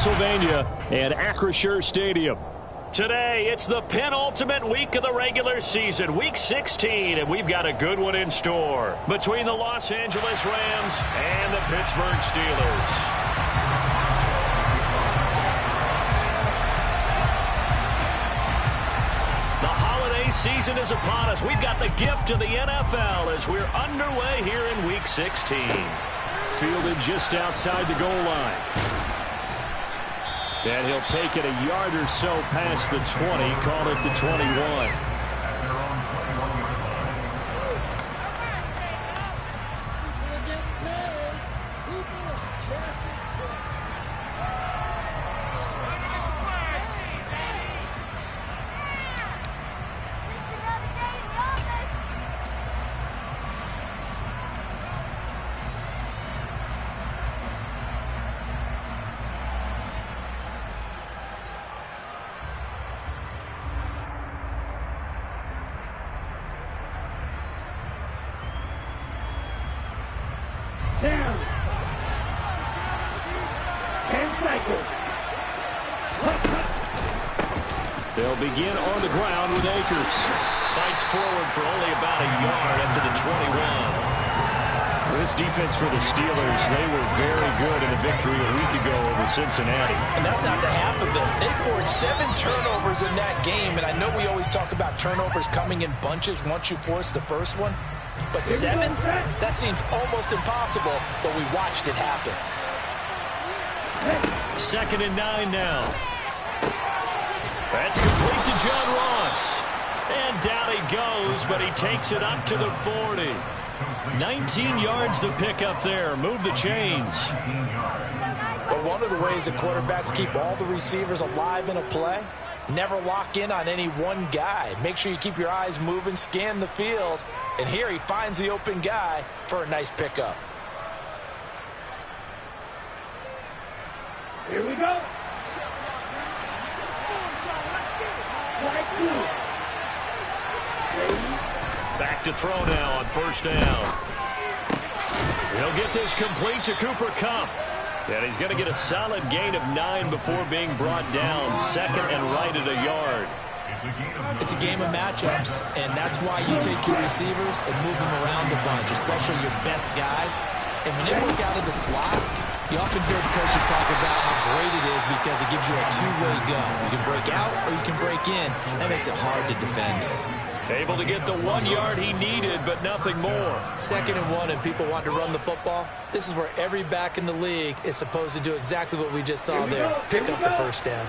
Pennsylvania at Acrisure Stadium. Today, it's the penultimate week of the regular season, Week 16, and we've got a good one in store between the Los Angeles Rams and the Pittsburgh Steelers. The holiday season is upon us. We've got the gift of the NFL as we're underway here in Week 16. Fielded just outside the goal line. And he'll take it a yard or so past the 20, call it the 21. They'll begin on the ground with Akers. Fights forward for only about a yard after the 21. This defense for the Steelers, they were very good in a victory a week ago over Cincinnati. And that's not the half of it. They forced 7 turnovers in that game, and I know we always talk about turnovers coming in bunches once you force the first one. But 7? That seems almost impossible, but we watched it happen. 2nd and 9 now. That's complete to John Ross. And down he goes, but he takes it up to the 40. 19 yards to pick up there. Move the chains. But one of the ways that quarterbacks keep all the receivers alive in a play, never lock in on any one guy. Make sure you keep your eyes moving, scan the field. And here he finds the open guy for a nice pickup. Here we go. Back to throw now on 1st down. He'll get this complete to Cooper Kupp. And he's going to get a solid gain of 9 before being brought down. 2nd and right at a yard. It's a game of matchups, and that's why you take your receivers and move them around a bunch, especially your best guys. And when they work out of the slot, you often hear the coaches talk about how great it is because it gives you a two-way go. You can break out or you can break in. That makes it hard to defend. Able to get the 1 yard he needed, but nothing more. 2nd and 1, and people want to run the football. This is where every back in the league is supposed to do exactly what we just saw there. Pick up the 1st down.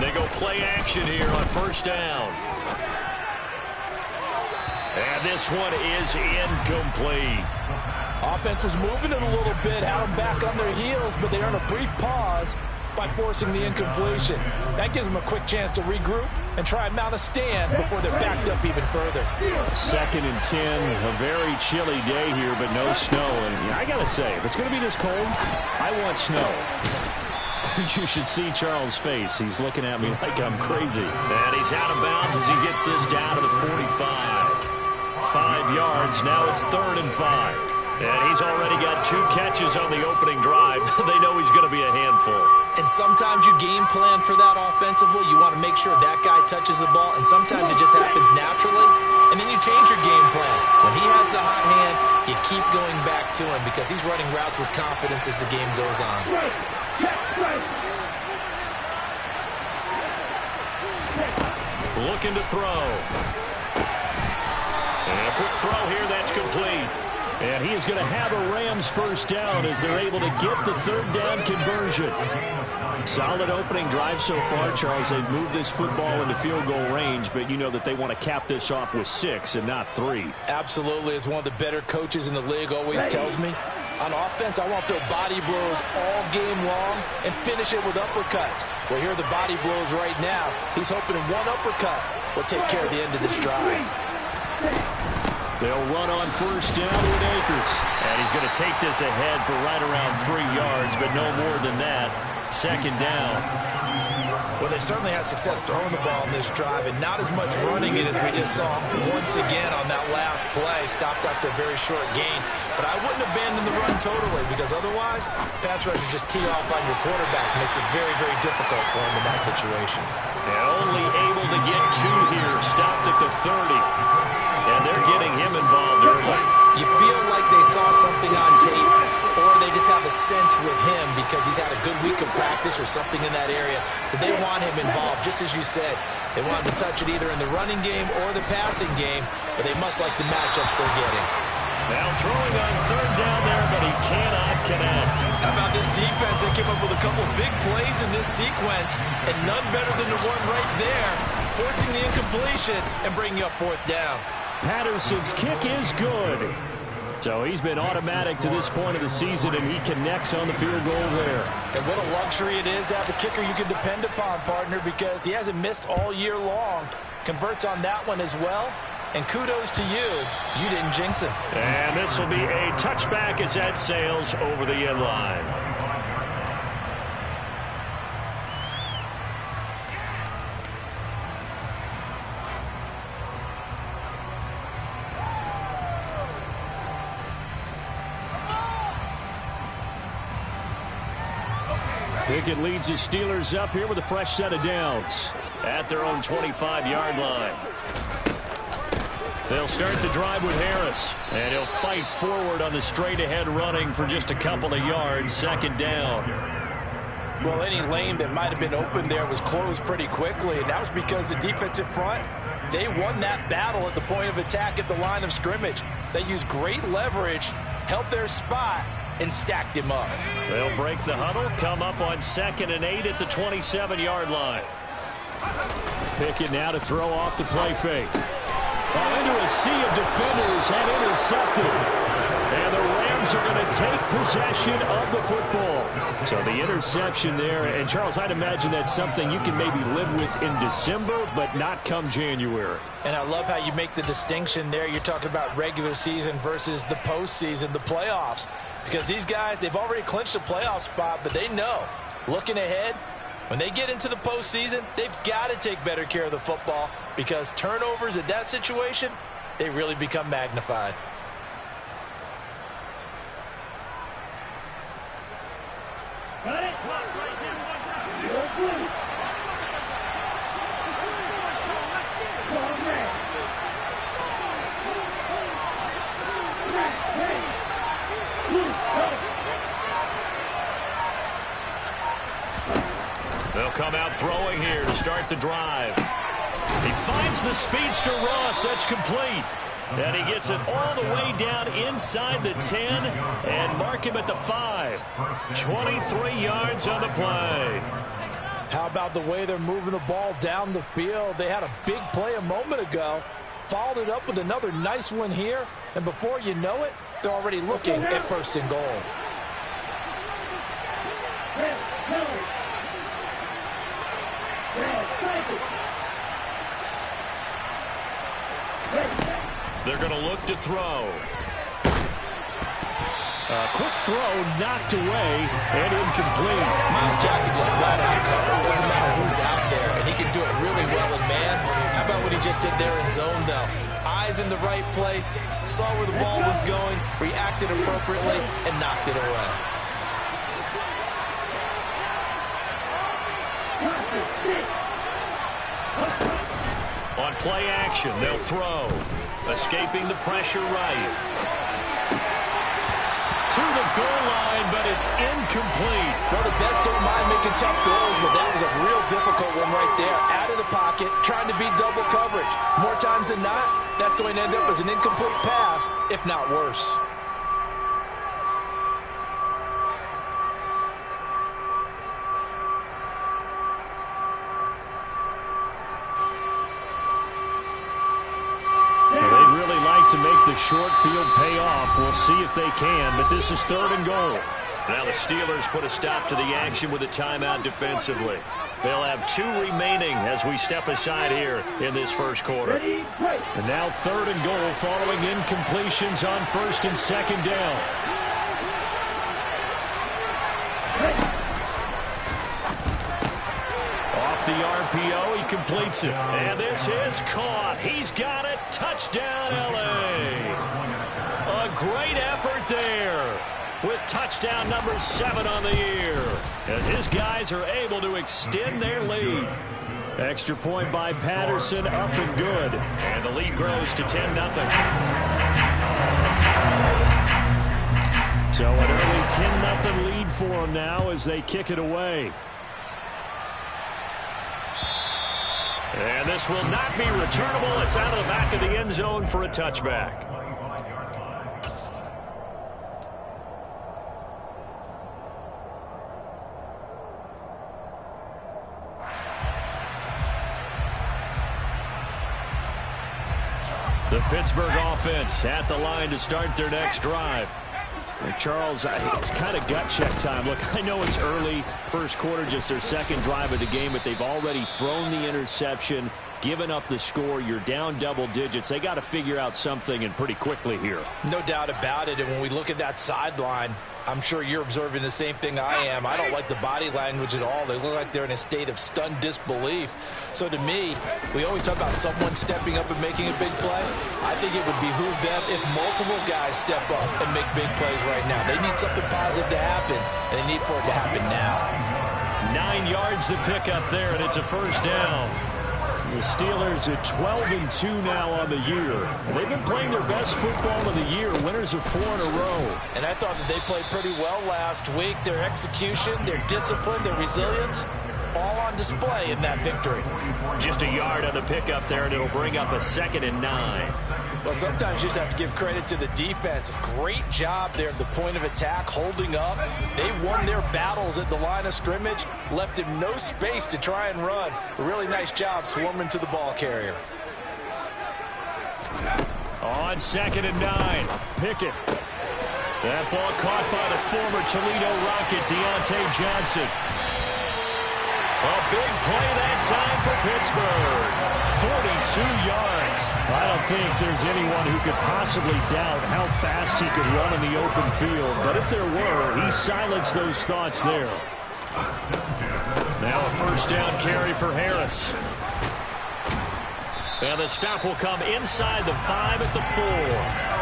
They go play action here on 1st down. And this one is incomplete. Offense was moving it a little bit, had them back on their heels, but they earned a brief pause by forcing the incompletion. That gives them a quick chance to regroup and try and mount a stand before they're backed up even further. 2nd and 10, a very chilly day here, but no snow. And I got to say, if it's going to be this cold, I want snow. You should see Charles' face. He's looking at me like I'm crazy. And he's out of bounds as he gets this down to the 45. 5 yards. Now it's 3rd and 5. And he's already got 2 catches on the opening drive. They know he's going to be a handful. And sometimes you game plan for that offensively. You want to make sure that guy touches the ball. And sometimes it just happens naturally. And then you change your game plan. When he has the hot hand, you keep going back to him because he's running routes with confidence as the game goes on. Looking to throw. And a quick throw here, that's complete. And he is going to have a Rams 1st down as they're able to get the 3rd down conversion. Solid opening drive so far, Charles. They've moved this football into field goal range, but you know that they want to cap this off with 6 and not 3. Absolutely. As one of the better coaches in the league always tells me, on offense, I want their body blows all game long and finish it with uppercuts. Well, here are the body blows right now. He's hoping one uppercut will take care of the end of this drive. They'll run on 1st down with Akers. And he's going to take this ahead for right around 3 yards, but no more than that. 2nd down. they certainly had success throwing the ball on this drive and not as much running it as we just saw once again on that last play. Stopped after a very short gain. But I wouldn't abandon the run totally because otherwise, pass rushers just tee off on your quarterback. Makes it very, very difficult for him in that situation. And only able to get 2 here. Stopped at the 30. And they're getting him involved early. You feel like they saw something on tape, or they just have a sense with him because he's had a good week of practice or something in that area that they want him involved. Just as you said, they want him to touch it either in the running game or the passing game, but they must like the matchups they're getting. Now throwing on 3rd down there, but he cannot connect. How about this defense? They came up with a couple big plays in this sequence, and none better than the one right there, forcing the incompletion and bringing up 4th down. Patterson's kick is good. So he's been automatic to this point of the season, and he connects on the field goal there. And what a luxury it is to have a kicker you can depend upon, partner, because he hasn't missed all year long. Converts on that one as well. And kudos to you. You didn't jinx him. And this will be a touchback as that sails over the end line. Pickett leads his Steelers up here with a fresh set of downs at their own 25-yard line. They'll start the drive with Harris, and he'll fight forward on the straight-ahead running for just a couple of yards. 2nd down. Well, any lane that might have been open there was closed pretty quickly, and that was because the defensive front, they won that battle at the point of attack at the line of scrimmage. They used great leverage, held their spot, and stacked him up. They'll break the huddle, come up on 2nd and 8 at the 27-yard line. Pickett now to throw off the play fake. Into a sea of defenders and intercepted. And the Rams are going to take possession of the football. So the interception there. And, Charles, I'd imagine that's something you can maybe live with in December, but not come January. And I love how you make the distinction there. You're talking about regular season versus the postseason, the playoffs. Because these guys, they've already clinched a playoff spot, but they know, looking ahead, when they get into the postseason, they've got to take better care of the football because turnovers in that situation, they really become magnified. They'll come out throwing here to start the drive. He finds the speedster Ross. That's complete. And he gets it all the way down inside the 10 and mark him at the 5. 23 yards on the play. How about the way they're moving the ball down the field? They had a big play a moment ago. Followed it up with another nice one here. And before you know it, they're already looking at 1st and goal. They're going to look to throw. A quick throw knocked away and incomplete. Myles Jack can just flat out cover. It doesn't matter who's out there, and he can do it really well in man. How about what he just did there in zone, though? Eyes in the right place, saw where the ball was going, reacted appropriately, and knocked it away. On play action, they'll throw. Escaping the pressure right. To the goal line, but it's incomplete. Well, the best don't mind making tough throws, but that was a real difficult one right there. Out of the pocket, trying to beat double coverage. More times than not, that's going to end up as an incomplete pass, if not worse. To make the short field pay off. We'll see if they can, but this is 3rd and goal. Now the Steelers put a stop to the action with a timeout defensively. They'll have 2 remaining as we step aside here in this first quarter. And now 3rd and goal following incompletions on 1st and 2nd down. the RPO. He completes it. And this is caught. He's got it. Touchdown, L.A. A great effort there with touchdown number 7 on the year as his guys are able to extend their lead. Extra point by Patterson, up and good. And the lead grows to 10-0. So an early 10-0 lead for them now as they kick it away. And this will not be returnable. It's out of the back of the end zone for a touchback. The Pittsburgh offense at the line to start their next drive. Charles, it's kind of gut check time. Look, I know it's early, first quarter, just their second drive of the game, but they've already thrown the interception, given up the score. You're down double digits. They got to figure out something, and pretty quickly here. No doubt about it. And when we look at that sideline, I'm sure you're observing the same thing I am. I don't like the body language at all. They look like they're in a state of stunned disbelief. So to me, we always talk about someone stepping up and making a big play. I think it would behoove them if multiple guys step up and make big plays right now. They need something positive to happen, and they need for it to happen now. 9 yards to pick up there, and it's a first down. The Steelers at 12-2 now on the year. They've been playing their best football of the year. Winners of 4 in a row. And I thought that they played pretty well last week. Their execution, their discipline, their resilience, all on display in that victory. Just a yard on the pickup there, and it'll bring up a 2nd and 9. Well, sometimes you just have to give credit to the defense. Great job there at the point of attack, holding up. They won their battles at the line of scrimmage, left him no space to try and run. A really nice job swarming to the ball carrier. On 2nd and 9, Pickett. That ball caught by the former Toledo Rocket, Deontay Johnson. A big play that time for Pittsburgh. 42 yards. I don't think there's anyone who could possibly doubt how fast he could run in the open field. But if there were, he silenced those thoughts there. Now a first down carry for Harris. And the stop will come inside the 5 at the 4.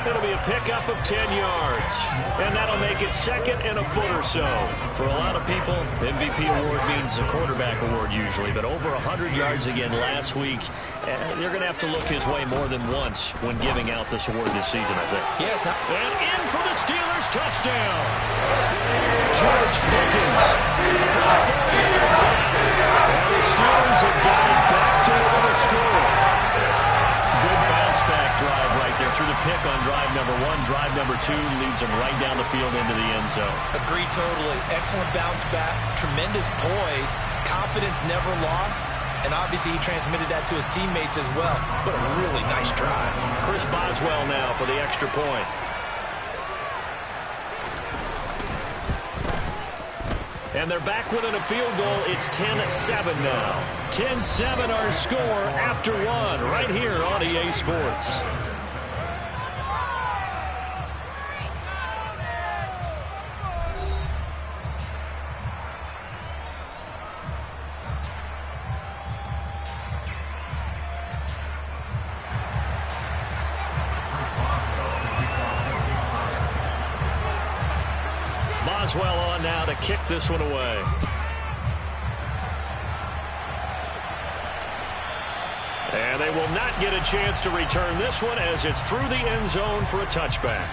It'll be a pickup of 10 yards. And that'll make it 2nd and a foot or so. For a lot of people, MVP award means a quarterback award usually. But over 100 yards again last week. They're going to have to look his way more than once when giving out this award this season, I think. Yes. And in for the Steelers, touchdown. George Pickens From 4 yards out. And the Steelers have got it back to another score. Good bounce back drive right there through the pick on drive number 1. Drive number 2 leads them right down the field into the end zone. Agree totally. Excellent bounce back. Tremendous poise. Confidence never lost. And obviously he transmitted that to his teammates as well. What a really nice drive. Chris Boswell now for the extra point. And they're back within a field goal. It's 10-7 now. 10-7 our score after 1 right here on EA Sports. Boswell on now to kick this one away. And they will not get a chance to return this one as it's through the end zone for a touchback.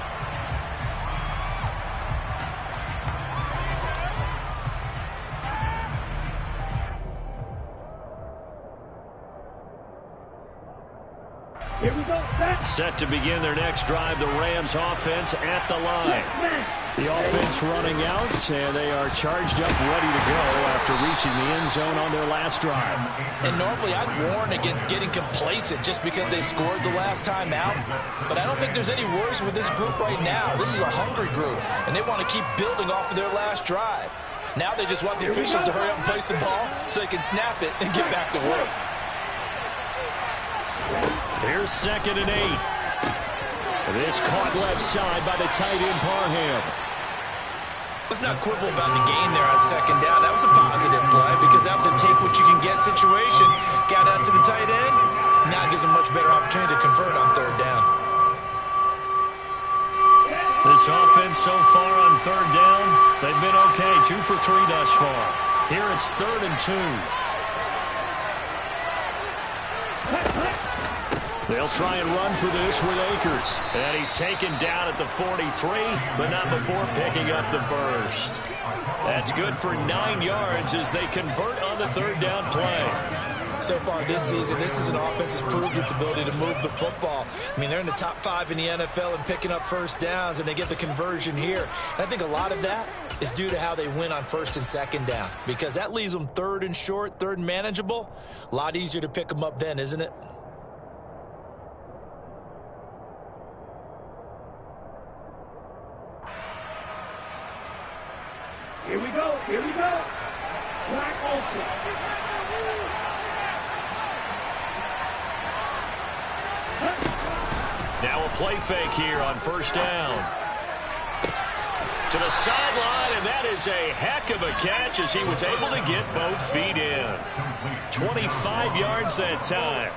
Here we go. Set to begin their next drive, the Rams offense at the line. The offense running out, and they are charged up, ready to go after reaching the end zone on their last drive. And normally I'd warn against getting complacent just because they scored the last time out. But I don't think there's any worries with this group right now. This is a hungry group, and they want to keep building off of their last drive. Now they just want the officials to hurry up and place the ball so they can snap it and get back to work. Here's 2nd and 8. This caught left side by the tight end Parham. Let's not quibble about the gain there on 2nd down. That was a positive play because that was a take what you can situation. Got out to the tight end. Now gives them much better opportunity to convert on third down. This offense so far on third down, they've been okay. 2 for 3 thus far. Here it's 3rd and 2. They'll try and run for this with Akers. And he's taken down at the 43, but not before picking up the first. That's good for 9 yards as they convert on the third down play. So far this season, this is an offense that's proved its ability to move the football. I mean, they're in the top 5 in the NFL in picking up first downs, and they get the conversion here. And I think a lot of that is due to how they win on 1st and 2nd down, because that leaves them 3rd and short, 3rd and manageable. A lot easier to pick them up then, isn't it? Here we go. Here we go. Black Olsen. Now a play fake here on 1st down. To the sideline, and that is a heck of a catch as he was able to get both feet in. 25 yards that time.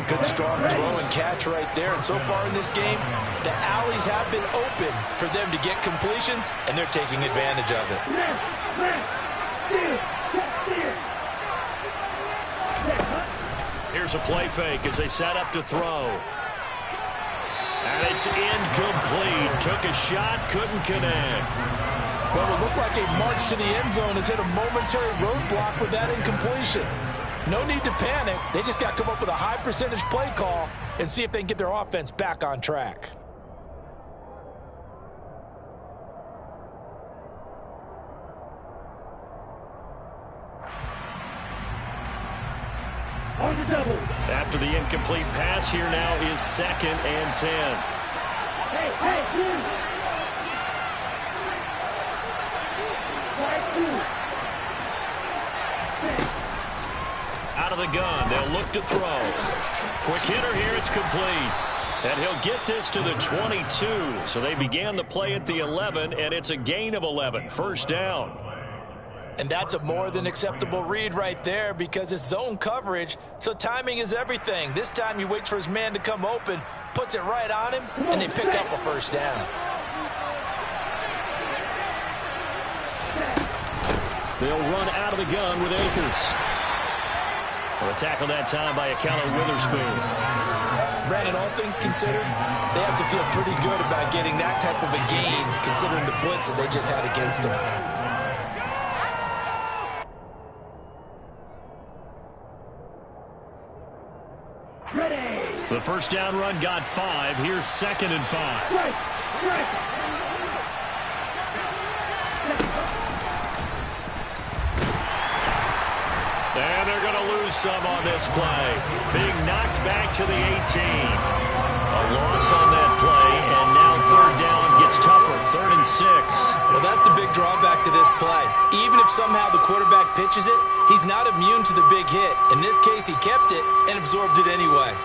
Good strong throw and catch right there. And so far in this game, the alleys have been open for them to get completions, and they're taking advantage of it. Here's a play fake as they set up to throw. And it's incomplete. Took a shot, couldn't connect. But it looked like a march to the end zone has hit a momentary roadblock with that incompletion. No need to panic. They just got to come up with a high percentage play call and see if they can get their offense back on track. On the double. After the incomplete pass, here now is 2nd and 10. Hey, hey, dude. Out of the gun, they'll look to throw. Quick hitter here, it's complete. And he'll get this to the 22. So they began the play at the 11, and it's a gain of 11. 1st down. And that's a more than acceptable read right there because it's zone coverage, so timing is everything. This time he waits for his man to come open, puts it right on him, and they pick up a 1st down. They'll run out of the gun with Akers. Well, a tackle that time by Ahkello Witherspoon. Brandon, all things considered, they have to feel pretty good about getting that type of a gain considering the blitz that they just had against them. The 1st down run got 5. Here's 2nd and 5. Right. And they're going to lose some on this play. Being knocked back to the 18. A loss on that play, and now 3rd down gets tougher. 3rd and 6. Well, that's the big drawback to this play. Even if somehow the quarterback pitches it, he's not immune to the big hit. In this case, he kept it and absorbed it anyway.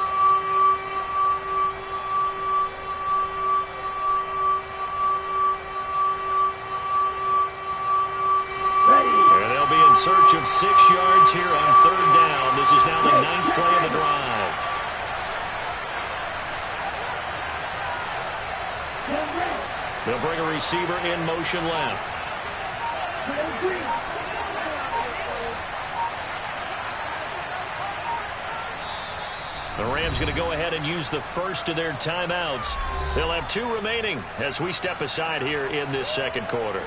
In search of 6 yards here on 3rd down. This is now the 9th play of the drive. They'll bring a receiver in motion left. The Rams going to go ahead and use the first of their timeouts. They'll have 2 remaining as we step aside here in this 2nd quarter.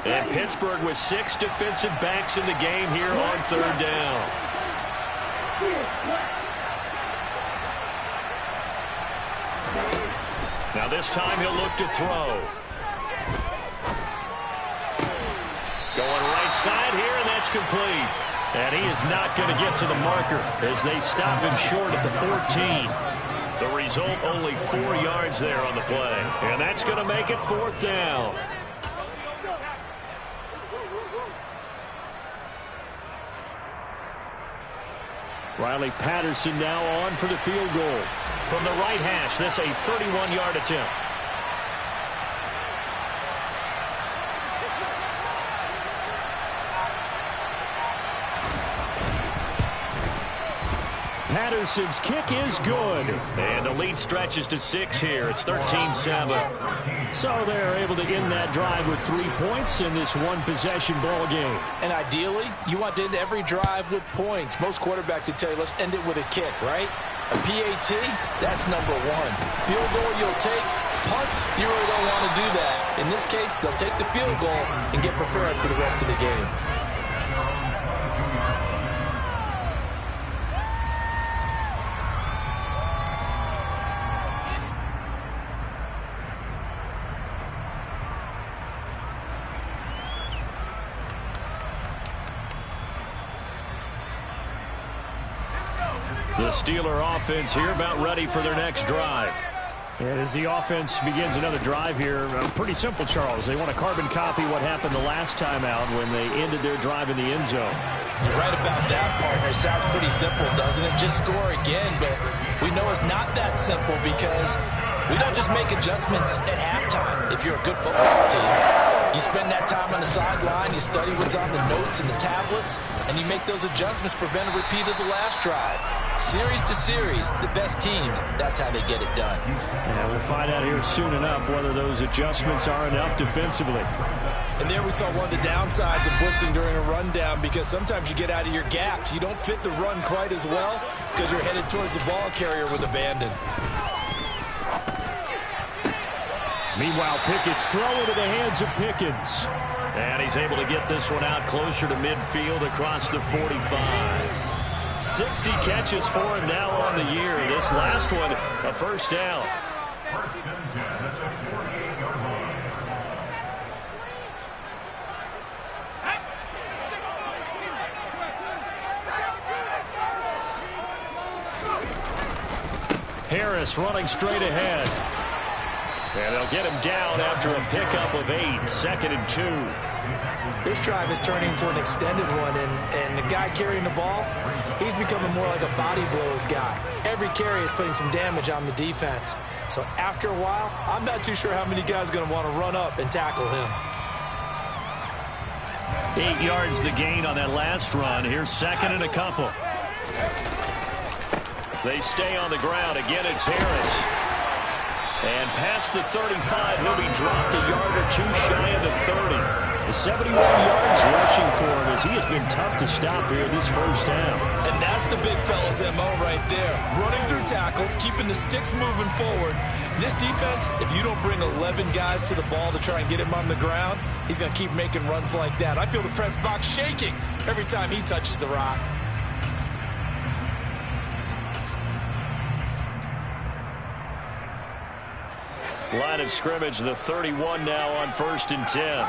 And Pittsburgh with 6 defensive backs in the game here on 3rd down. Now this time he'll look to throw. Going right side here, and that's complete. And he is not going to get to the marker as they stop him short at the 14. The result, only 4 yards there on the play. And that's going to make it 4th down. Riley Patterson now on for the field goal. From the right hash, this a 31-yard attempt. Patterson's kick is good. And the lead stretches to 6 here. It's 13-7. So they're able to end that drive with 3 points in this one-possession ball game. And ideally, you want to end every drive with points. Most quarterbacks would tell you, let's end it with a kick, right? A PAT, that's number 1. Field goal you'll take. Punts, you really don't want to do that. In this case, they'll take the field goal and get prepared for the rest of the game. The Steeler offense here about ready for their next drive. And as the offense begins another drive here, pretty simple, Charles. They want to carbon copy what happened the last time out when they ended their drive in the end zone. You're right about that, partner. Sounds pretty simple, doesn't it? Just score again, but we know it's not that simple because we don't just make adjustments at halftime. If you're a good football team, you spend that time on the sideline, you study what's on the notes and the tablets, and you make those adjustments, prevent a repeat of the last drive. Series to series, the best teams, that's how they get it done. And we'll find out here soon enough whether those adjustments are enough defensively. And there we saw one of the downsides of blitzing during a rundown, because sometimes you get out of your gaps. You don't fit the run quite as well because you're headed towards the ball carrier with abandon. Meanwhile, Pickett's throw into the hands of Pickens. And he's able to get this one out closer to midfield across the 45. 60 catches for him now on the year. This last one, a first down. Harris running straight ahead. And they'll get him down after a pickup of 8, 2nd and 2. This drive is turning into an extended one, and the guy carrying the ball, he's becoming more like a body blows guy. Every carry is putting some damage on the defense. So after a while, I'm not too sure how many guys are going to want to run up and tackle him. 8 yards the gain on that last run. Here's 2nd and a couple. They stay on the ground. Again, it's Harris. And past the 35, he'll be dropped a yard or two shy of the 30. The 71 yards rushing for him as he has been tough to stop here this first down. And that's the big fella's MO right there. Running through tackles, keeping the sticks moving forward. This defense, if you don't bring 11 guys to the ball to try and get him on the ground, he's going to keep making runs like that. I feel the press box shaking every time he touches the rock. Line of scrimmage, the 31 now on 1st and 10.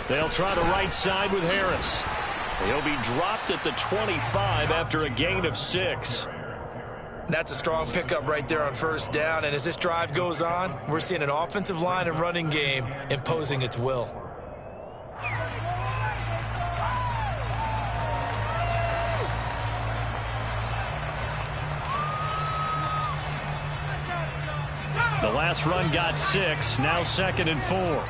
They'll try the right side with Harris. He'll be dropped at the 25 after a gain of 6. That's a strong pickup right there on first down. And as this drive goes on, we're seeing an offensive line and running game imposing its will. The last run got 6, now 2nd and 4.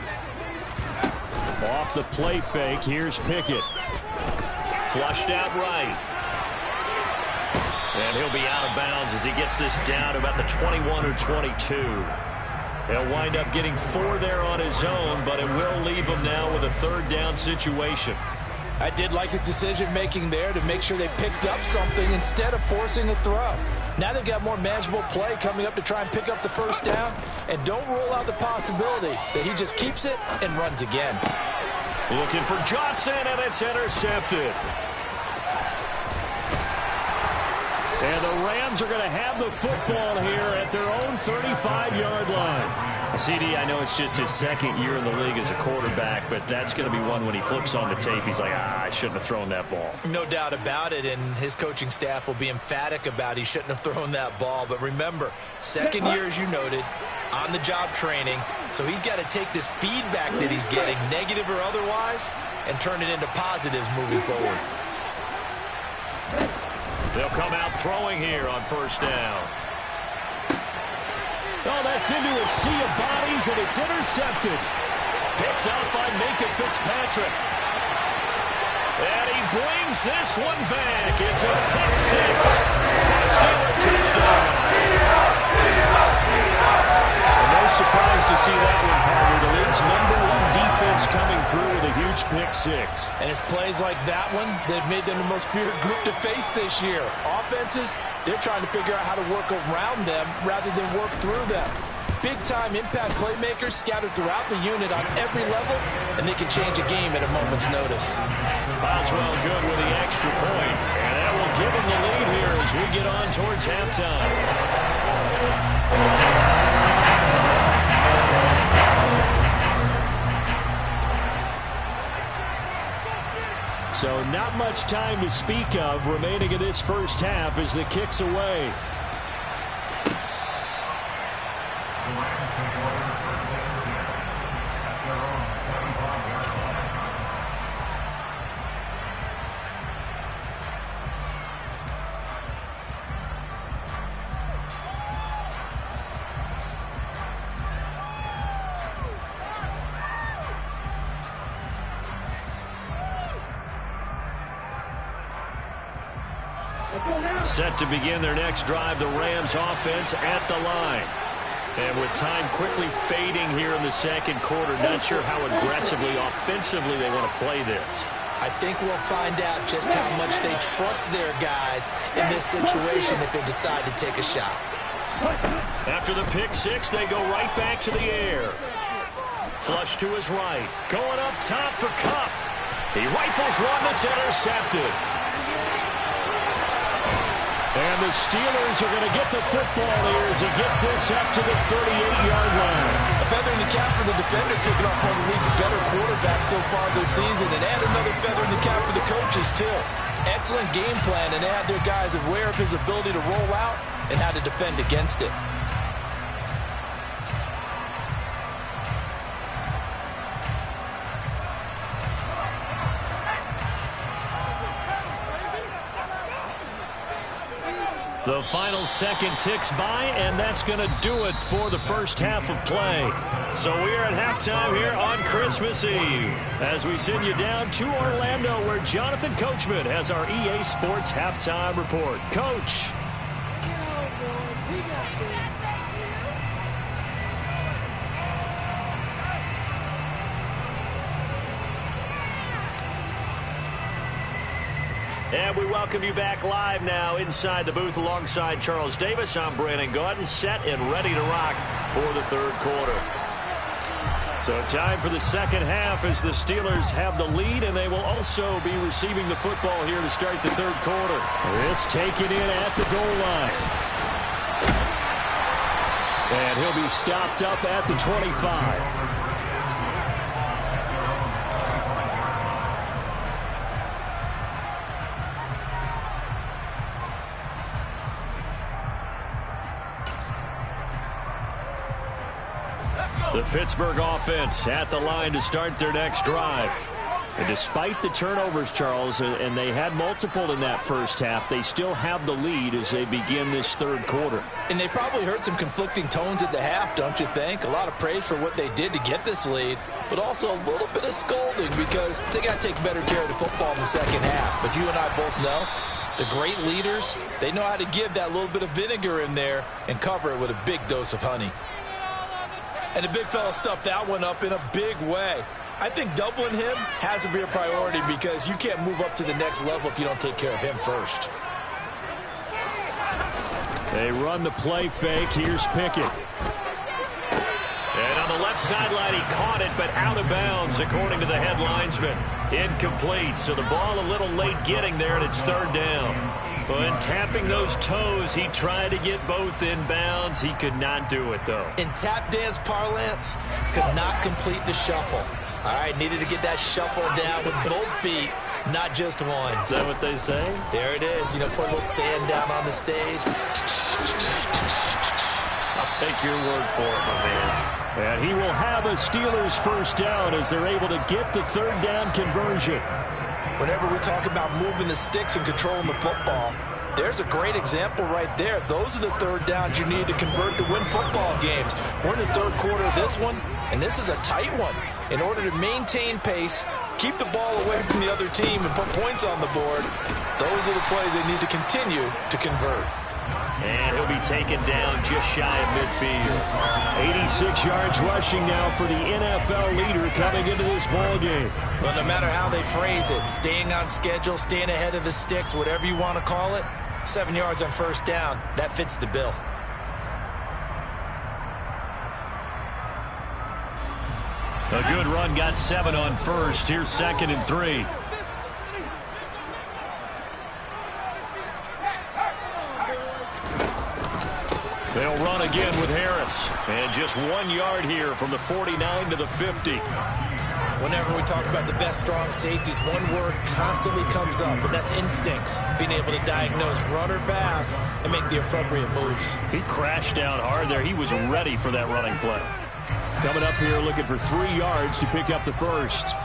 Off the play fake, here's Pickett. Flushed out right. And he'll be out of bounds as he gets this down to about the 21 or 22. He'll wind up getting 4 there on his own, but it will leave him now with a 3rd down situation. I did like his decision-making there to make sure they picked up something instead of forcing a throw. Now they've got more manageable play coming up to try and pick up the first down. And don't rule out the possibility that he just keeps it and runs again. Looking for Johnson, and it's intercepted. And the Rams are going to have the football here at their own 35-yard line. CD, I know it's just his second year in the league as a quarterback, but that's going to be one when he flips on the tape. He's like, I shouldn't have thrown that ball. No doubt about it, and his coaching staff will be emphatic about he shouldn't have thrown that ball. But remember, second year, as you noted, on-the-job training, so he's got to take this feedback that he's getting, negative or otherwise, and turn it into positives moving forward. They'll come out throwing here on first down. Oh, that's into a sea of bodies, and it's intercepted. Picked up by Minkah Fitzpatrick. And he brings this one back. It's a pick six. First Steeler touchdown. And no surprise to see that one, partner. The league's #1 defense coming through with a huge pick six. And it's plays like that one that made them the most feared group to face this year. Offenses, they're trying to figure out how to work around them rather than work through them. Big-time impact playmakers scattered throughout the unit on every level, and they can change a game at a moment's notice. Boswell good with the extra point, and that will give him the lead here as we get on towards halftime. So not much time to speak of remaining in this first half as the kick's away. Set to begin their next drive, the Rams offense at the line. And with time quickly fading here in the second quarter, not sure how aggressively, offensively they want to play this. I think we'll find out just how much they trust their guys in this situation if they decide to take a shot. After the pick six, they go right back to the air. Flush to his right. Going up top for Kupp. He rifles one that's intercepted. And the Steelers are going to get the football here as he gets this up to the 38-yard line. A feather in the cap for the defender, picking off one of the league's better quarterbacks so far this season, and add another feather in the cap for the coaches, too. Excellent game plan, and they have their guys aware of his ability to roll out and how to defend against it. The final second ticks by, and that's going to do it for the first half of play. So we're at halftime here on Christmas Eve as we send you down to Orlando where Jonathan Coachman has our EA Sports halftime report. Coach. And we welcome you back live now inside the booth alongside Charles Davis. I'm Brandon Gaudin, set and ready to rock for the third quarter. So time for the second half as the Steelers have the lead, and they will also be receiving the football here to start the third quarter. This taken in at the goal line. And he'll be stopped up at the 25. The Pittsburgh offense at the line to start their next drive. And despite the turnovers, Charles, and they had multiple in that first half, they still have the lead as they begin this third quarter. And they probably heard some conflicting tones at the half, don't you think? A lot of praise for what they did to get this lead, but also a little bit of scolding because they got to take better care of the football in the second half. But you and I both know the great leaders, they know how to give that little bit of vinegar in there and cover it with a big dose of honey. And the big fella stuffed that one up in a big way. I think doubling him has to be a priority because you can't move up to the next level if you don't take care of him first. They run the play fake. Here's Pickett. And on the left sideline, he caught it, but out of bounds, according to the head linesman. Incomplete, so the ball a little late getting there, and it's third down. When tapping those toes, he tried to get both in bounds. He could not do it, though. In tap dance parlance, could not complete the shuffle. All right, needed to get that shuffle down with both feet, not just one. Is that what they say? There it is. You know, put a little sand down on the stage. I'll take your word for it, my man. And he will have a Steelers first down as they're able to get the third down conversion. Whenever we talk about moving the sticks and controlling the football, there's a great example right there. Those are the third downs you need to convert to win football games. We're in the third quarter of this one, and this is a tight one. In order to maintain pace, keep the ball away from the other team, and put points on the board, those are the plays they need to continue to convert. And he'll be taken down just shy of midfield. 86 yards rushing now for the NFL leader coming into this ball game. Well, no matter how they phrase it, staying on schedule, staying ahead of the sticks, whatever you want to call it, 7 yards on first down, that fits the bill. A good run got 7 on first. Here's 2nd and 3. They'll run again with Harris. And just 1 yard here from the 49 to the 50. Whenever we talk about the best strong safeties, one word constantly comes up, and that's instincts. Being able to diagnose run or pass and make the appropriate moves. He crashed down hard there. He was ready for that running play. Coming up here looking for 3 yards to pick up the first.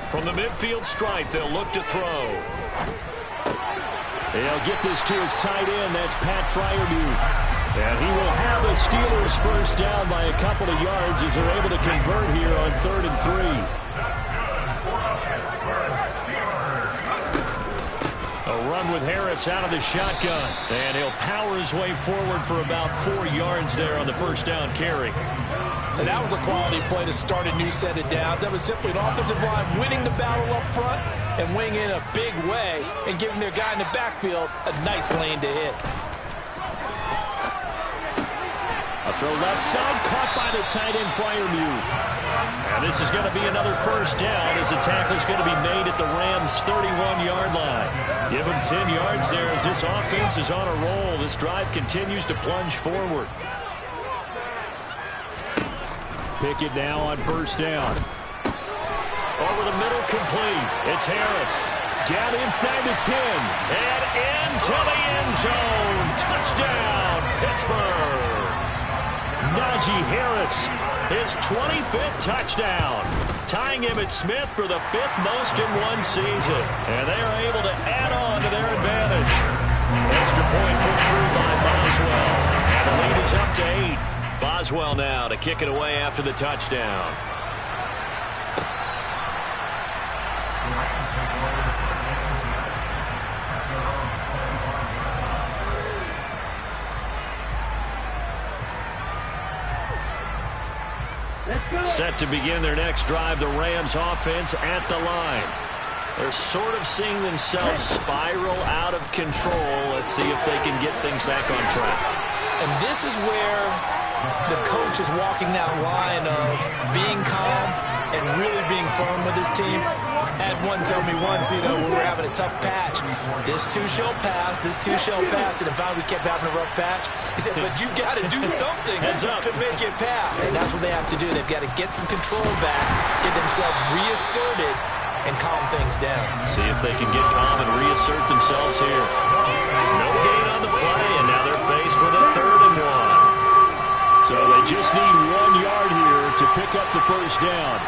From the midfield stripe, they'll look to throw. They'll get this to his tight end. That's Pat Freiermuth. And he will have a Steelers first down by a couple of yards as they're able to convert here on 3rd and 3. A run with Harris out of the shotgun. And he'll power his way forward for about 4 yards there on the first down carry. And that was a quality play to start a new set of downs. That was simply an offensive line winning the battle up front and winning in a big way and giving their guy in the backfield a nice lane to hit. A throw left side, caught by the tight end, Freiermuth. And this is going to be another first down as the tackle's going to be made at the Rams' 31-yard line. Give them 10 yards there as this offense is on a roll. This drive continues to plunge forward. Pickett now on first down. Over the middle, complete. It's Harris. Down inside the 10. And into the end zone. Touchdown, Pittsburgh. Najee Harris. His 25th touchdown. Tying Emmitt Smith for the 5th most in one season. And they are able to add on to their advantage. Extra point put through by Boswell. And the lead is up to 8. Boswell now to kick it away after the touchdown. Set to begin their next drive, the Rams offense at the line. They're sort of seeing themselves spiral out of control. Let's see if they can get things back on track. And this is where the coach is walking that line of being calm and really being firm with his team. Had one tell me once, you know, we were having a tough patch. This too shall pass, this too shall pass. And finally we kept having a rough patch. He said, but you got to do something to make it pass. And that's what they have to do. They've got to get some control back, get themselves reasserted, and calm things down. See if they can get calm and reassert themselves here. No gain on the play, and now they're faced with a 3rd and 1. So they just need 1 yard here to pick up the first down.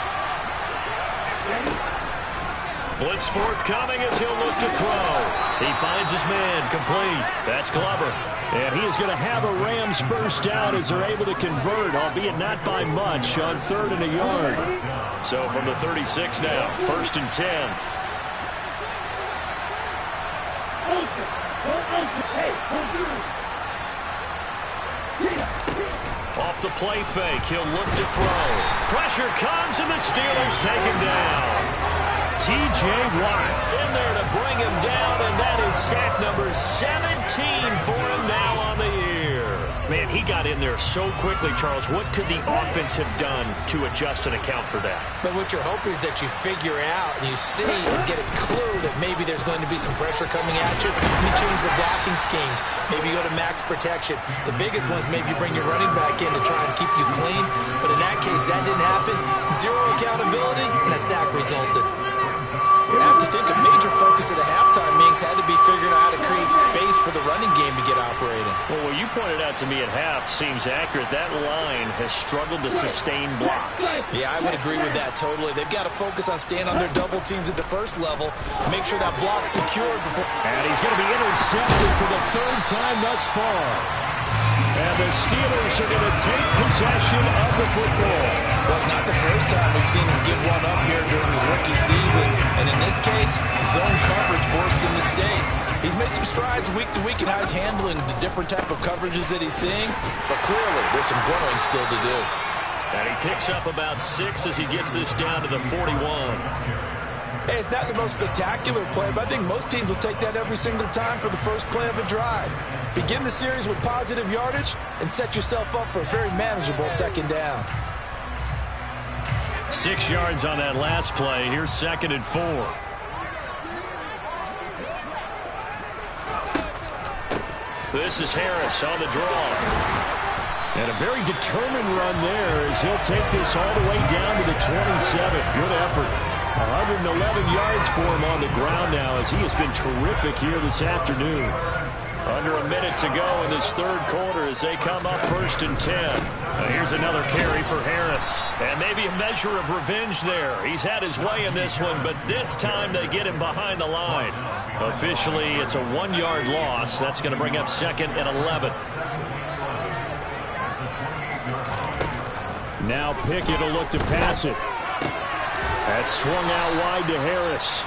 Blitz forthcoming as he'll look to throw. He finds his man, complete. That's Glover. And he is going to have a Rams first down as they're able to convert, albeit not by much, on 3rd and a yard. So from the 36 now, 1st and 10. Off the play fake, he'll look to throw. Pressure comes, and the Steelers take him down. T.J. Watt in there to bring him down, and that is sack number 17 for him now on the year. Man, And he got in there so quickly, Charles. What could the offense have done to adjust and account for that? But what you're hoping is that you figure out and you see and get a clue that maybe there's going to be some pressure coming at you. And you change the blocking schemes. Maybe you go to max protection. The biggest one is maybe you bring your running back in to try and keep you clean. But in that case, that didn't happen. Zero accountability, and a sack resulted. I have to think a major focus of the halftime meetings had to be figuring out how to create space for the running game to get operating. Well, what you pointed out to me at half seems accurate. That line has struggled to sustain blocks. Yeah, I would agree with that totally. They've got to focus on staying on their double teams at the first level, make sure that block's secured before. And he's going to be intercepted for the third time thus far. And the Steelers are going to take possession of the football. Well, it's not the first time we've seen him give one up here during his rookie season. And in this case, zone coverage forced him to stay. He's made some strides week to week in how he's handling the different type of coverages that he's seeing. But clearly, there's some growing still to do. And he picks up about 6 as he gets this down to the 41. Hey, it's not the most spectacular play, but I think most teams will take that every single time for the first play of a drive. Begin the series with positive yardage and set yourself up for a very manageable second down. 6 yards on that last play. Here's 2nd and 4. This is Harris on the draw. And a very determined run there as he'll take this all the way down to the 27. Good effort. 111 yards for him on the ground now as he has been terrific here this afternoon. Under a minute to go in this third quarter as they come up 1st and 10. Here's another carry for Harris. And maybe a measure of revenge there. He's had his way in this one, but this time they get him behind the line. Officially, it's a 1-yard loss. That's going to bring up 2nd and 11. Now Pickett will look to pass it. That's swung out wide to Harris.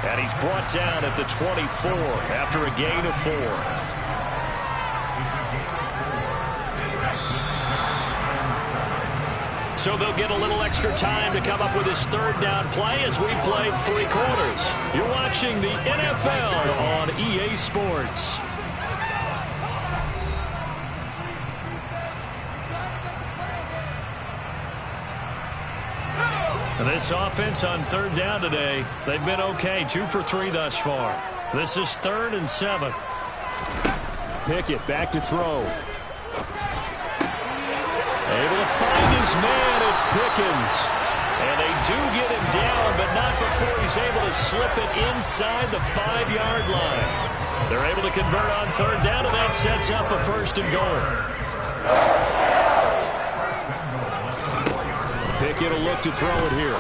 And he's brought down at the 24 after a gain of 4. So they'll get a little extra time to come up with his third down play as we've played 3 quarters. You're watching the NFL on EA Sports. And this offense on third down today, they've been okay. 2 for 3 thus far. This is 3rd and 7. Pickett back to throw. Able to find his man. It's Pickens. And they do get him down, but not before he's able to slip it inside the 5-yard line. They're able to convert on third down, and that sets up a 1st and goal. Pickett will look to throw it here.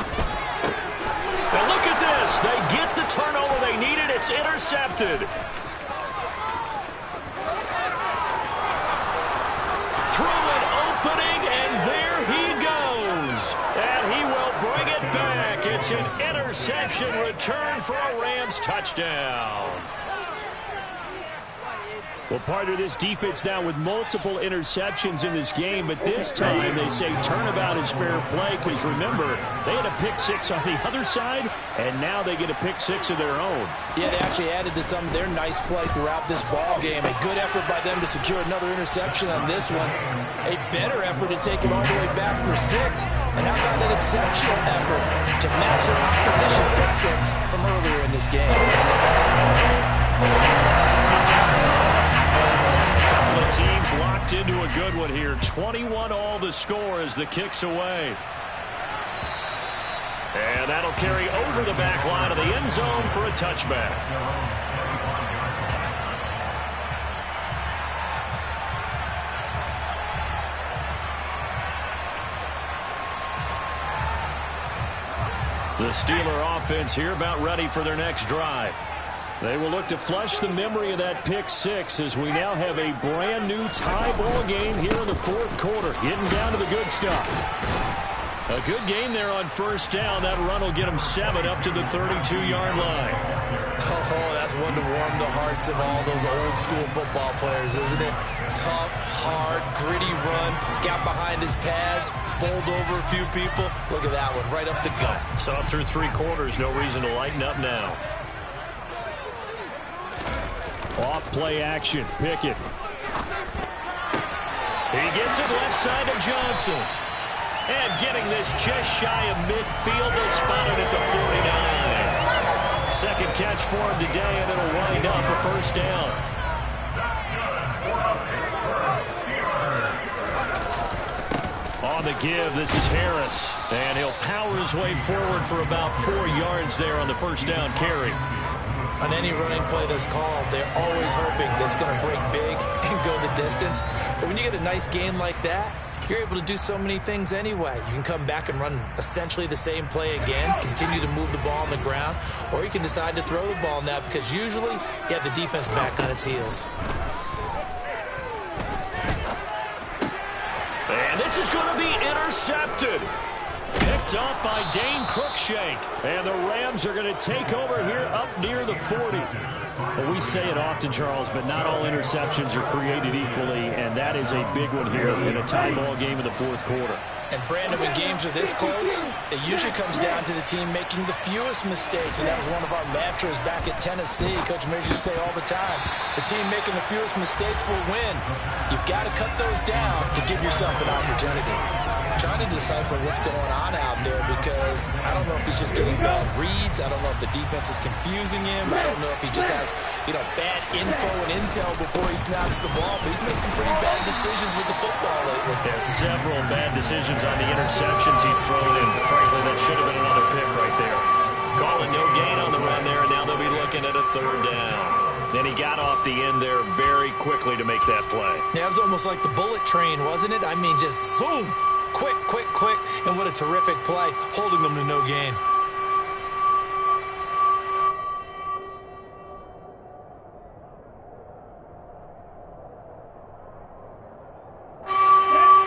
And look at this. They get the turnover they needed. It's intercepted. Through an opening, and there he goes. And he will bring it back. It's an interception return for a Rams touchdown. Well, part of this defense now with multiple interceptions in this game, but this time they say turnabout is fair play because, remember, they had a pick 6 on the other side, and now they get a pick 6 of their own. Yeah, they actually added to some of their nice play throughout this ball game. A good effort by them to secure another interception on this one. A better effort to take it all the way back for 6. And how about an exceptional effort to match their opposition's pick 6 from earlier in this game. Teams locked into a good one here. 21-all the score as the kick's away. And that'll carry over the back line of the end zone for a touchback. The Steeler offense here about ready for their next drive. They will look to flush the memory of that pick 6 as we now have a brand new tie ball game here in the 4th quarter. Getting down to the good stuff. A good game there on 1st down. That run will get them 7 up to the 32-yard line. Oh, that's one to warm the hearts of all those old school football players, isn't it? Tough, hard, gritty run. Got behind his pads, bowled over a few people. Look at that one, right up the gut. Saw him through 3 quarters. No reason to lighten up now. Off play action. Pickett. He gets it left side to Johnson. And getting this just shy of midfield, they'll spot it at the 49. Second catch for him today, and it'll wind up a first down. On the give, this is Harris. And he'll power his way forward for about 4 yards there on the first down carry. On any running play that's called, they're always hoping that it's going to break big and go the distance. But when you get a nice game like that, you're able to do so many things anyway. You can come back and run essentially the same play again, continue to move the ball on the ground, or you can decide to throw the ball now because usually you have the defense back on its heels. And this is going to be intercepted. Picked up by Dane Cruikshank. And the Rams are going to take over here up near the 40. Well, we say it often, Charles, but not all interceptions are created equally, and that is a big one here in a tie ball game in the fourth quarter. And Brandon, when games are this close, it usually comes down to the team making the fewest mistakes. And that was one of our mantras back at Tennessee. Coach Mears used to say all the time, the team making the fewest mistakes will win. You've got to cut those down to give yourself an opportunity. Trying to decipher what's going on out there because I don't know if he's just getting bad reads. I don't know if the defense is confusing him. I don't know if he just has, bad info and intel before he snaps the ball. But he's made some pretty bad decisions with the football lately. Yeah, several bad decisions on the interceptions he's thrown in. Frankly, that should have been another pick right there. Calling no gain on the run there, and now they'll be looking at a third down. Then he got off the end there very quickly to make that play. Yeah, it was almost like the bullet train, wasn't it? I mean, just zoom. Quick, quick, quick, and what a terrific play, holding them to no gain.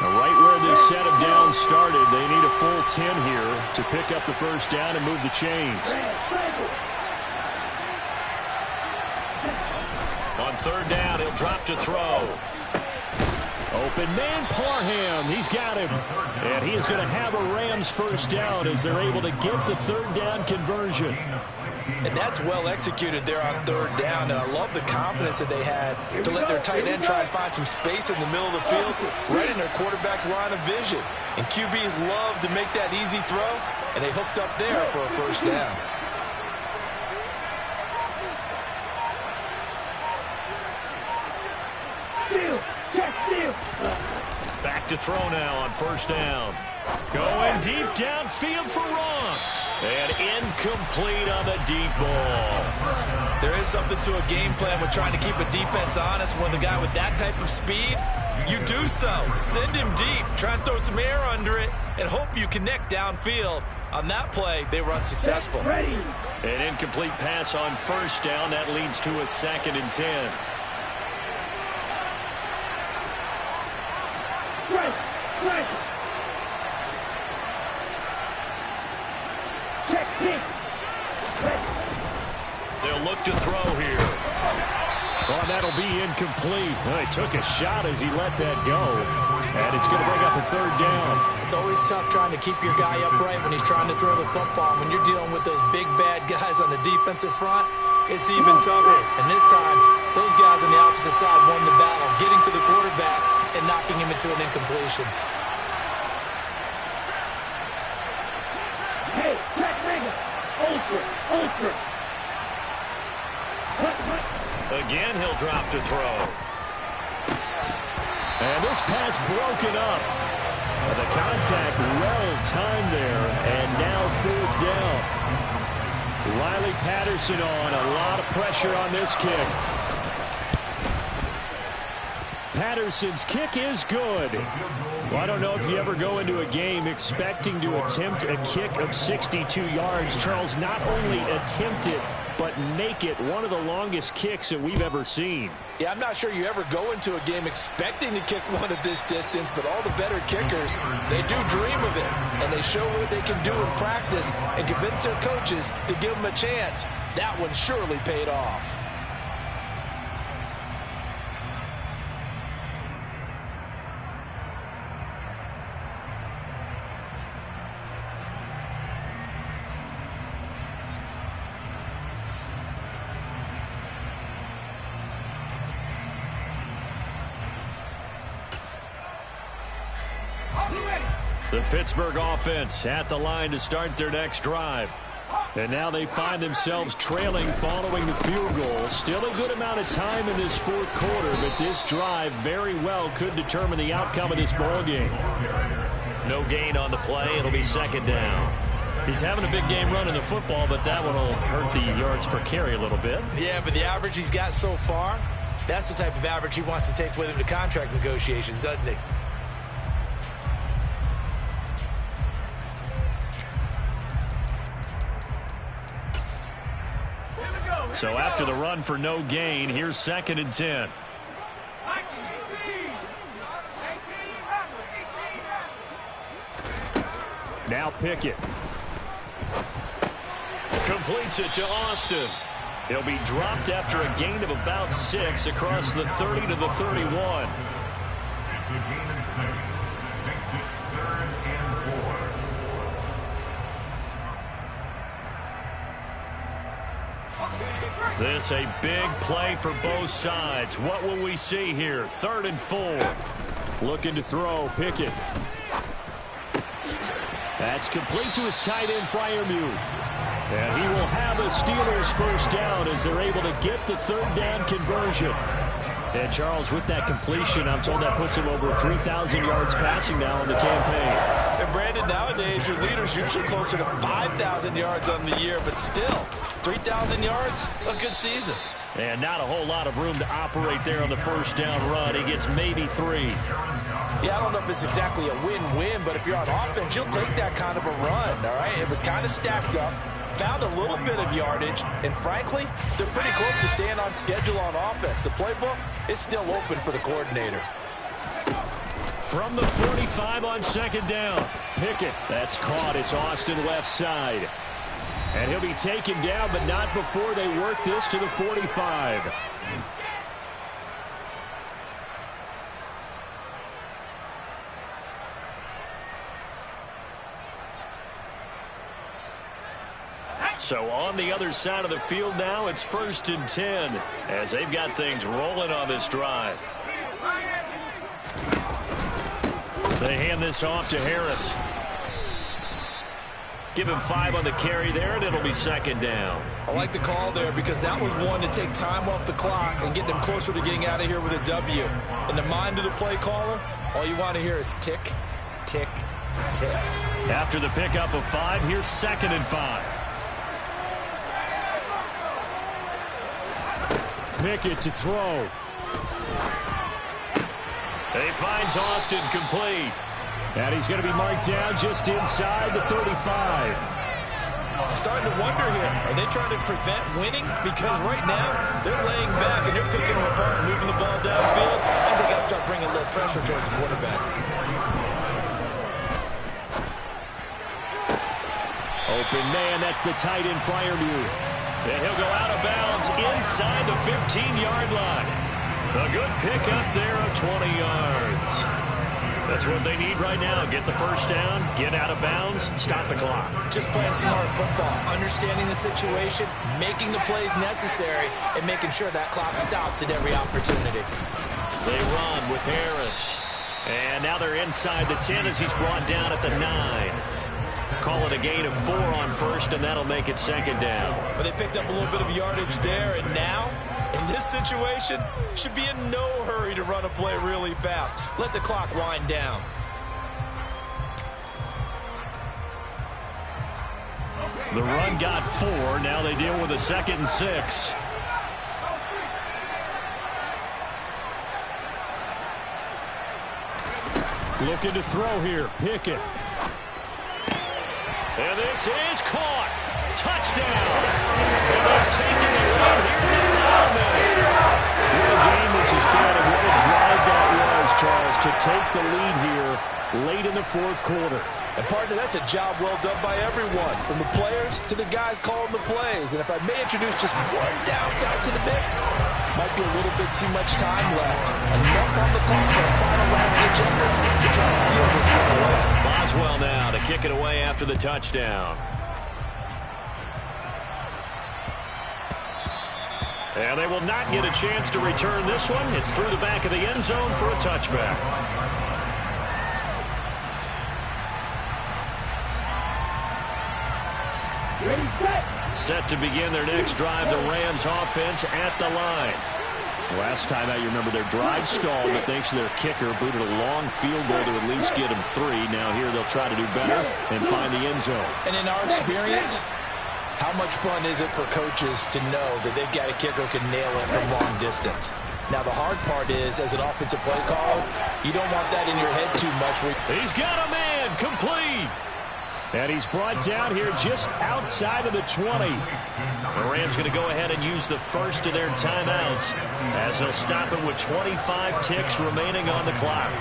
Now, right where this set of downs started, they need a full 10 here to pick up the first down and move the chains. On third down, he'll drop to throw. Open man, Parham. He's got him. And he is going to have a Rams first down as they're able to get the third down conversion. And that's well executed there on third down. And I love the confidence that they had to let their tight end try and find some space in the middle of the field, right in their quarterback's line of vision. And QBs love to make that easy throw, and they hooked up there for a first down. Back to throw now on first down. Going deep downfield for Ross. And incomplete on the deep ball. There is something to a game plan with trying to keep a defense honest. When the guy with that type of speed, you do so. Send him deep. Try and throw some air under it and hope you connect downfield. On that play, they were unsuccessful. An incomplete pass on first down. That leads to a 2nd and 10. They'll look to throw here. Oh, that'll be incomplete. Well, he took a shot as he let that go. And it's going to bring up a third down. It's always tough trying to keep your guy upright when he's trying to throw the football. When you're dealing with those big, bad guys on the defensive front, it's even tougher. And this time, those guys on the opposite side won the battle, getting to the quarterback and knocking him into an incompletion. Hey, Jack Rager. Ultra. Again, he'll drop to throw. And this pass broken up. The contact well timed there. And now fourth down. Riley Patterson on. A lot of pressure on this kick. Patterson's kick is good. Well, I don't know if you ever go into a game expecting to attempt a kick of 62 yards. Charles, not only attempt it, but make it one of the longest kicks that we've ever seen. Yeah, I'm not sure you ever go into a game expecting to kick one of this distance, but all the better kickers, they do dream of it, and they show what they can do in practice and convince their coaches to give them a chance. That one surely paid off. The Pittsburgh offense at the line to start their next drive. And now they find themselves trailing following the field goal. Still a good amount of time in this fourth quarter, but this drive very well could determine the outcome of this ball game. No gain on the play. It'll be second down. He's having a big game running the football, but that one will hurt the yards per carry a little bit. Yeah, but the average he's got so far, that's the type of average he wants to take with him to contract negotiations, doesn't he? So after the run for no gain, here's 2nd and 10. Now Pickett. Completes it to Austin. He'll be dropped after a gain of about 6 across the 30 to the 31. This a big play for both sides. What will we see here? 3rd and 4. Looking to throw. Pickett. That's complete to his tight end, Freiermuth. And he will have a Steelers first down as they're able to get the 3rd down conversion. And Charles, with that completion, I'm told that puts him over 3,000 yards passing now in the campaign. And Brandon, nowadays your leader's usually closer to 5,000 yards on the year, but still, 3,000 yards, a good season. And not a whole lot of room to operate there on the first down run. He gets maybe 3. Yeah, I don't know if it's exactly a win-win, but if you're on offense, you'll take that kind of a run, all right? It was kind of stacked up, found a little bit of yardage, and frankly, they're pretty close to staying on schedule on offense. The playbook is still open for the coordinator. From the 45 on 2nd down. Pickett. That's caught. It's Austin left side. And he'll be taken down, but not before they work this to the 45. So on the other side of the field now, it's 1st and 10 as they've got things rolling on this drive. They hand this off to Harris. Give him 5 on the carry there, and it'll be 2nd down. I like the call there because that was one to take time off the clock and get them closer to getting out of here with a W. In the mind of the play caller, all you want to hear is tick, tick, tick. After the pickup of 5, here's 2nd and 5. Pickett to throw. He finds Austin complete. And he's going to be marked down just inside the 35. I'm starting to wonder here, are they trying to prevent winning? Because right now, they're laying back and they're picking them apart and moving the ball downfield. I think they got to start bringing a little pressure towards the quarterback. Open man, that's the tight end, Freiermuth. And he'll go out of bounds inside the 15-yard line. A good pickup there of 20 yards. That's what they need right now. Get the first down, get out of bounds, stop the clock. Just playing smart football, understanding the situation, making the plays necessary, and making sure that clock stops at every opportunity. They run with Harris. And now they're inside the 10 as he's brought down at the 9. Call it a gain of 4 on 1st, and that'll make it 2nd down. But they picked up a little bit of yardage there, and now, in this situation, should be in no hurry to run a play really fast. Let the clock wind down. The run got 4. Now they deal with a 2nd and 6. Looking to throw here. Pickett. And this is caught. Touchdown. And they're taking the lead here in the 5 minute. What a game this has been, and what a drive that was, Charles, to take the lead here late in the 4th quarter. And, partner, that's a job well done by everyone, from the players to the guys calling the plays. And if I may introduce just one downside to the mix, might be a little bit too much time left. Enough on the clock for a final last-ditch effort to try and steal this one away. Boswell now to kick it away after the touchdown. And they will not get a chance to return this one. It's through the back of the end zone for a touchback. Ready, set. Set to begin their next drive, the Rams offense at the line. Last time out, you remember their drive stalled, but thanks to their kicker, booted a long field goal to at least get them 3. Now here they'll try to do better and find the end zone. And in our experience, how much fun is it for coaches to know that they've got a kicker who can nail it from long distance? Now, the hard part is, as an offensive play caller, you don't want that in your head too much. He's got a man, complete. And he's brought down here just outside of the 20. The Rams going to go ahead and use the first of their timeouts as they'll stop it with 25 ticks remaining on the clock.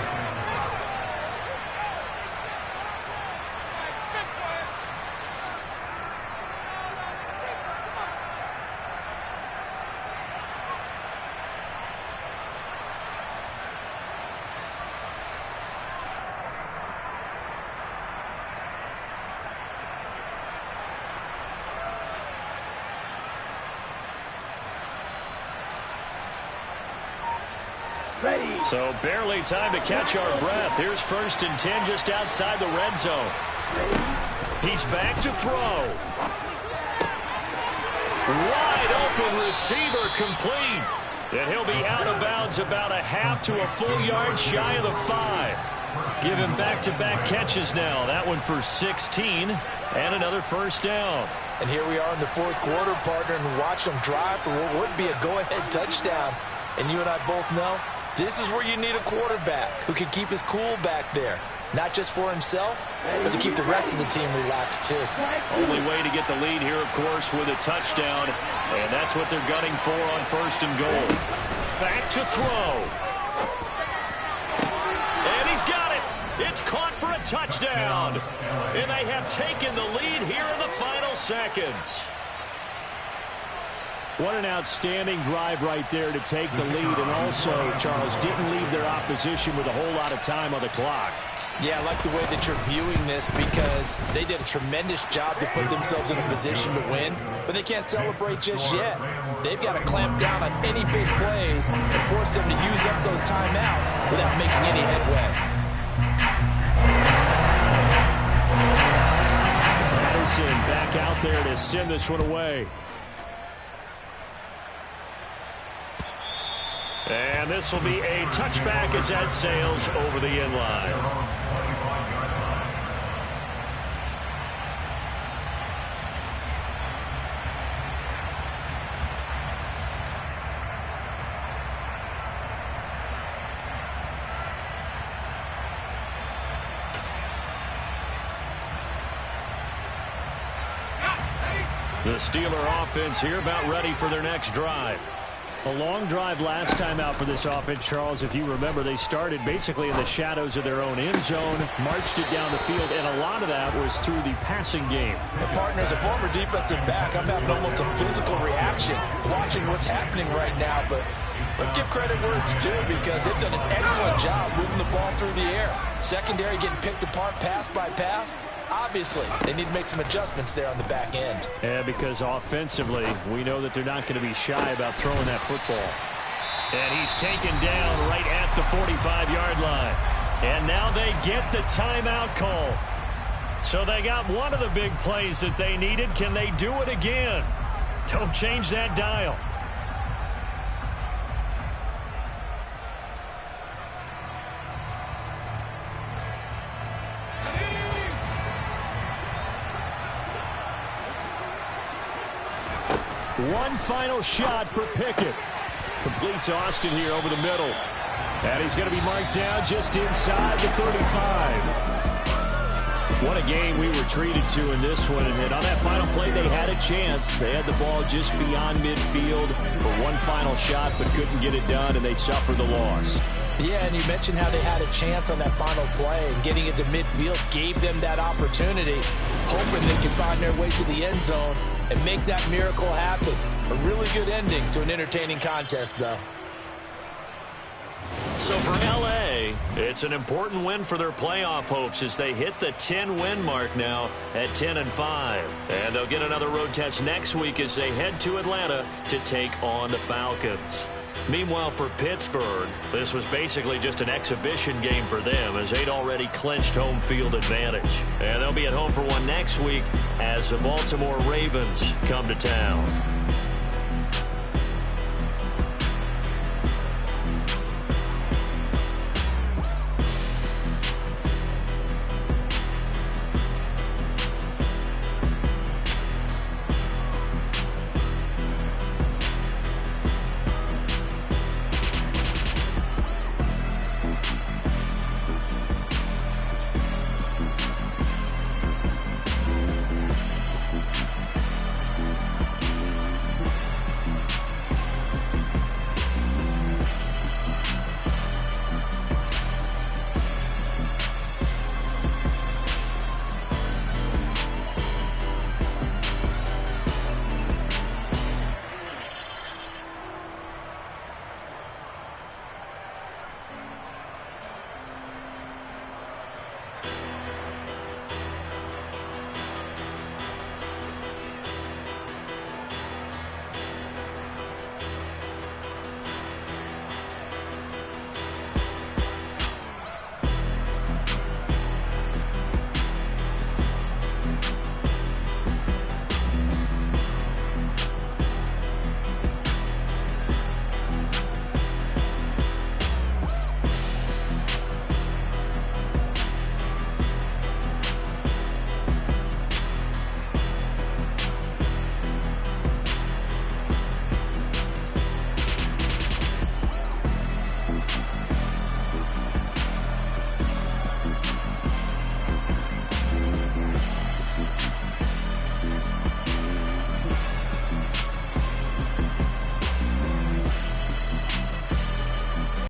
Ready. So barely time to catch our breath. Here's 1st and 10 just outside the red zone. He's back to throw. Wide open receiver complete. And he'll be out of bounds about a half to a full yard shy of the 5. Give him back-to-back catches now. That one for 16 and another first down. And here we are in the 4th quarter, partner, and watch them drive for what would be a go-ahead touchdown. And you and I both know this is where you need a quarterback who can keep his cool back there. Not just for himself, but to keep the rest of the team relaxed, too. Only way to get the lead here, of course, with a touchdown. And that's what they're gunning for on 1st and goal. Back to throw. And he's got it. It's caught for a touchdown. And they have taken the lead here in the final seconds. What an outstanding drive right there to take the lead. And also, Charles, didn't leave their opposition with a whole lot of time on the clock. Yeah, I like the way that you're viewing this because they did a tremendous job to put themselves in a position to win, but they can't celebrate just yet. They've got to clamp down on any big plays and force them to use up those timeouts without making any headway. Patterson back out there to send this one away. And this will be a touchback as that sails over the end line. The Steeler offense here about ready for their next drive. A long drive last time out for this offense, Charles. If you remember, they started basically in the shadows of their own end zone, marched it down the field, and a lot of that was through the passing game. Partner, as a former defensive back, I'm having almost a physical reaction watching what's happening right now, but let's give credit where it's due because they've done an excellent job moving the ball through the air. Secondary getting picked apart pass by pass. Obviously, they need to make some adjustments there on the back end. Yeah, because offensively, we know that they're not going to be shy about throwing that football. And he's taken down right at the 45-yard line. And now they get the timeout call. So they got one of the big plays that they needed. Can they do it again? Don't change that dial. One final shot for Pickett. Complete to Austin here over the middle. And he's going to be marked down just inside the 35. What a game we were treated to in this one. And on that final play, they had a chance. They had the ball just beyond midfield for one final shot, but couldn't get it done, and they suffered the loss. Yeah, and you mentioned how they had a chance on that final play, and getting into midfield gave them that opportunity, hoping they could find their way to the end zone and make that miracle happen. A really good ending to an entertaining contest, though. So for L.A., it's an important win for their playoff hopes as they hit the 10-win mark now at 10-5. And they'll get another road test next week as they head to Atlanta to take on the Falcons. Meanwhile, for Pittsburgh, this was basically just an exhibition game for them as they'd already clinched home field advantage. And they'll be at home for one next week as the Baltimore Ravens come to town.